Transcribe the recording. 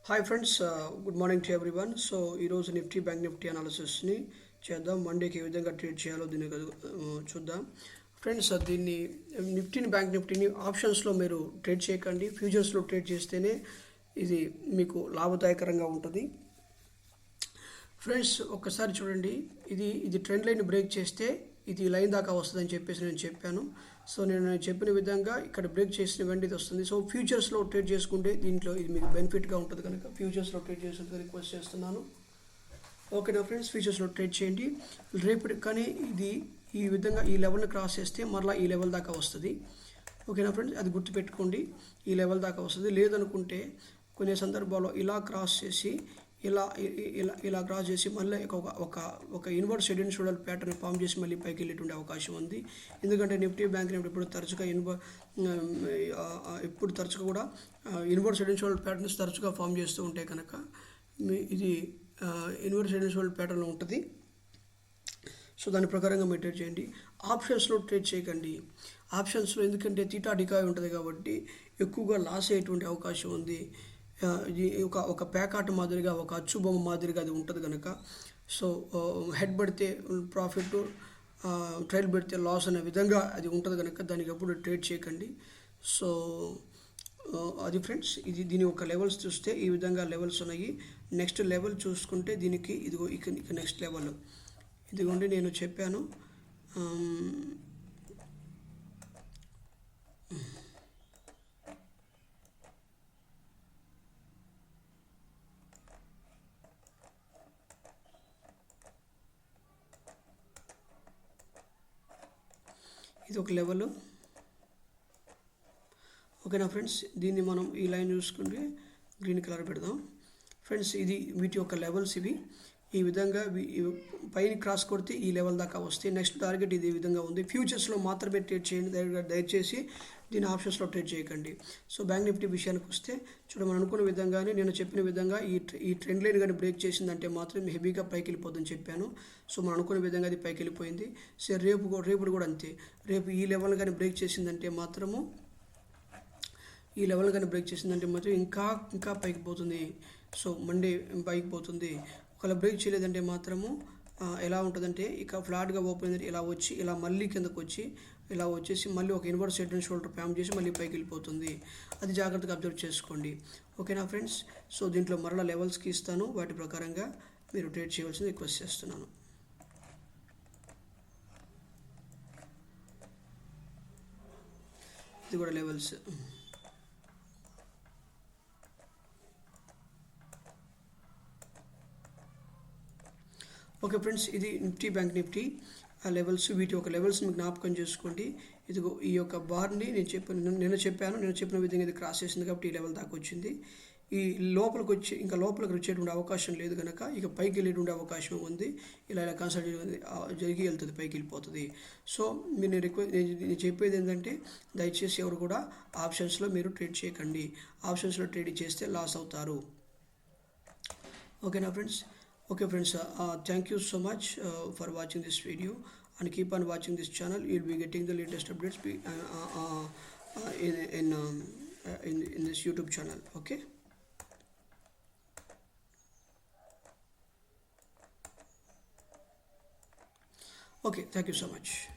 Hi friends, good morning to everyone. So ఈరోజు Nifty bank Nifty అనాలిసిస్ని చేద్దాం. మండేకి ఏ విధంగా trade చేయాలో దీన్ని చూద్దాం. ఫ్రెండ్స్, దీన్ని నిఫ్టీని బ్యాంక్ నిఫ్టీని ఆప్షన్స్లో మీరు ట్రేడ్ చేయకండి. ఫ్యూచర్స్లో ట్రేడ్ చేస్తేనే ఇది మీకు లాభదాయకరంగా ఉంటుంది. ఫ్రెండ్స్, ఒక్కసారి చూడండి, ఇది ట్రెండ్ లైన్ బ్రేక్ చేస్తే ఇది లైన్ దాకా వస్తుందని చెప్పేసి నేను చెప్పాను. సో నేను చెప్పిన విధంగా ఇక్కడ బ్రేక్ చేసిన వెంటనే ఇది వస్తుంది. సో ఫ్యూచర్స్లో ట్రేడ్ చేసుకుంటే దీంట్లో ఇది మీకు బెనిఫిట్గా ఉంటుంది కనుక ఫ్యూచర్స్లో ట్రేడ్ చేసేందుకు రిక్వెస్ట్ చేస్తున్నాను. ఓకేనా ఫ్రెండ్స్, ఫ్యూచర్స్లో ట్రేడ్ చేయండి. రేపు కానీ ఇది ఈ విధంగా ఈ లెవెల్ని క్రాస్ చేస్తే మరలా ఈ లెవెల్ దాకా వస్తుంది. ఓకేనా ఫ్రెండ్స్, అది గుర్తుపెట్టుకోండి. ఈ లెవెల్ దాకా వస్తుంది. లేదనుకుంటే కొన్ని సందర్భాల్లో ఇలా క్రాస్ చేసి ఇలా ఇలా ఇలా క్రాస్ చేసి మళ్ళీ ఒక inverse head and shoulder pattern form చేసి మళ్ళీ పైకి వెళ్ళేటువంటి అవకాశం ఉంది. ఎందుకంటే నిఫ్టీ బ్యాంక్ నిఫ్టీ ఇప్పుడు తరచుగా కూడా inverse head and shoulder patterns తరచుగా ఫామ్ చేస్తూ ఉంటాయి కనుక ఇది ఇన్వర్స్ హెడ్ అండ్ షోల్డర్ ప్యాటర్న్లో ఉంటుంది. సో దాని ప్రకారంగా మీరు ట్రేడ్ చేయండి. ఆప్షన్స్లో ట్రేడ్ చేయకండి. ఆప్షన్స్లో ఎందుకంటే తీటా డికాయ్ ఉంటుంది కాబట్టి ఎక్కువగా లాస్ అయ్యేటువంటి అవకాశం ఉంది. ఇది ఒక ప్యాకాట్ మాదిరిగా, ఒక అచ్చు బొమ్మ మాదిరిగా అది ఉంటుంది కనుక సో హెడ్ పడితే ప్రాఫిట్, ట్రైల్ పెడితే లాస్ అనే విధంగా అది ఉంటుంది కనుక దానికి ఎప్పుడు ట్రేడ్ చేయకండి. సో అది ఫ్రెండ్స్, దీని ఒక లెవెల్స్ చూస్తే ఈ విధంగా లెవెల్స్ ఉన్నాయి. నెక్స్ట్ లెవెల్ చూసుకుంటే దీనికి ఇదిగో ఇక నెక్స్ట్ లెవెల్ ఇదిగోండి, నేను చెప్పాను. ఇది ఒక లెవెల్. ఓకేనా ఫ్రెండ్స్, దీన్ని మనం ఈ లైన్ చూసుకుంటే గ్రీన్ కలర్ పెడదాం. ఫ్రెండ్స్, ఇది వీటి యొక్క లెవెల్స్ ఇవి. ఈ విధంగా పైన క్రాస్ కొడితే ఈ లెవెల్ దాకా వస్తే నెక్స్ట్ టార్గెట్ ఇది ఈ విధంగా ఉంది. ఫ్యూచర్స్లో మాత్రమే ట్రేడ్ చేయండి. దయచేసి దీని ఆప్షన్స్లో ట్రేడ్ చేయకండి. సో బ్యాంక్ నిఫ్టీ విషయానికి వస్తే మనం అనుకున్న విధంగానే నేను చెప్పిన విధంగా ఈ ట్రెండ్ లైన్ కానీ బ్రేక్ చేసిందంటే మాత్రం హెవీగా పైకి వెళ్ళిపోతుందని చెప్పాను. సో మనం అనుకున్న విధంగా అది పైకి వెళ్ళిపోయింది. సో రేపు కూడా అంతే. రేపు ఈ లెవెల్ కానీ బ్రేక్ చేసిందంటే మాత్రము ఇంకా పైకి పోతుంది. సో మండే పైకి పోతుంది. ఒకవేళ బ్రేక్ చేయలేదంటే మాత్రము ఎలా ఉంటుందంటే ఇక ఫ్లాట్గా ఓపెన్ అయిందంటే ఇలా వచ్చి ఇలా మళ్ళీ కిందకు వచ్చి ఇలా వచ్చేసి మళ్ళీ ఒక ఇన్వర్స్ హెడ్ అండ్ షోల్డర్ ఫ్యామ్ చేసి మళ్ళీ పైకి వెళ్ళిపోతుంది. అది జాగ్రత్తగా అబ్జర్వ్ చేసుకోండి. ఓకేనా ఫ్రెండ్స్, సో దీంట్లో మరలా లెవెల్స్కి ఇస్తాను. వాటి ప్రకారంగా మీరు ట్రేడ్ చేయవలసింది రిక్వెస్ట్ చేస్తున్నాను. ఇది కూడా లెవెల్స్. ఓకే ఫ్రెండ్స్, ఇది నిఫ్టీ బ్యాంక్ నిఫ్టీ ఆ లెవెల్స్. వీటి యొక్క లెవెల్స్ మీకు జ్ఞాపకం చేసుకోండి. ఇదిగో ఈ యొక్క బార్ని నేను చెప్పిన విధంగా ఇది క్రాస్ చేసింది కాబట్టి ఈ లెవెల్ దాకా వచ్చింది. ఈ లోపలికి వచ్చేటువంటి అవకాశం లేదు కనుక ఇక పైకి వెళ్ళేటువంటి అవకాశం ఉంది. ఇలా కన్సల్ట్ జరిగి వెళ్తుంది, పైకి వెళ్ళిపోతుంది. సో నేను చెప్పేది ఏంటంటే దయచేసి ఎవరు కూడా ఆప్షన్స్లో మీరు ట్రేడ్ చేయకండి. ఆప్షన్స్లో ట్రేడ్ చేస్తే లాస్ అవుతారు. ఓకేనా friends? Okay friends, thank you so much for watching this video and keep on watching this channel. You'll be getting the latest updates in this YouTube channel. Okay, thank you so much.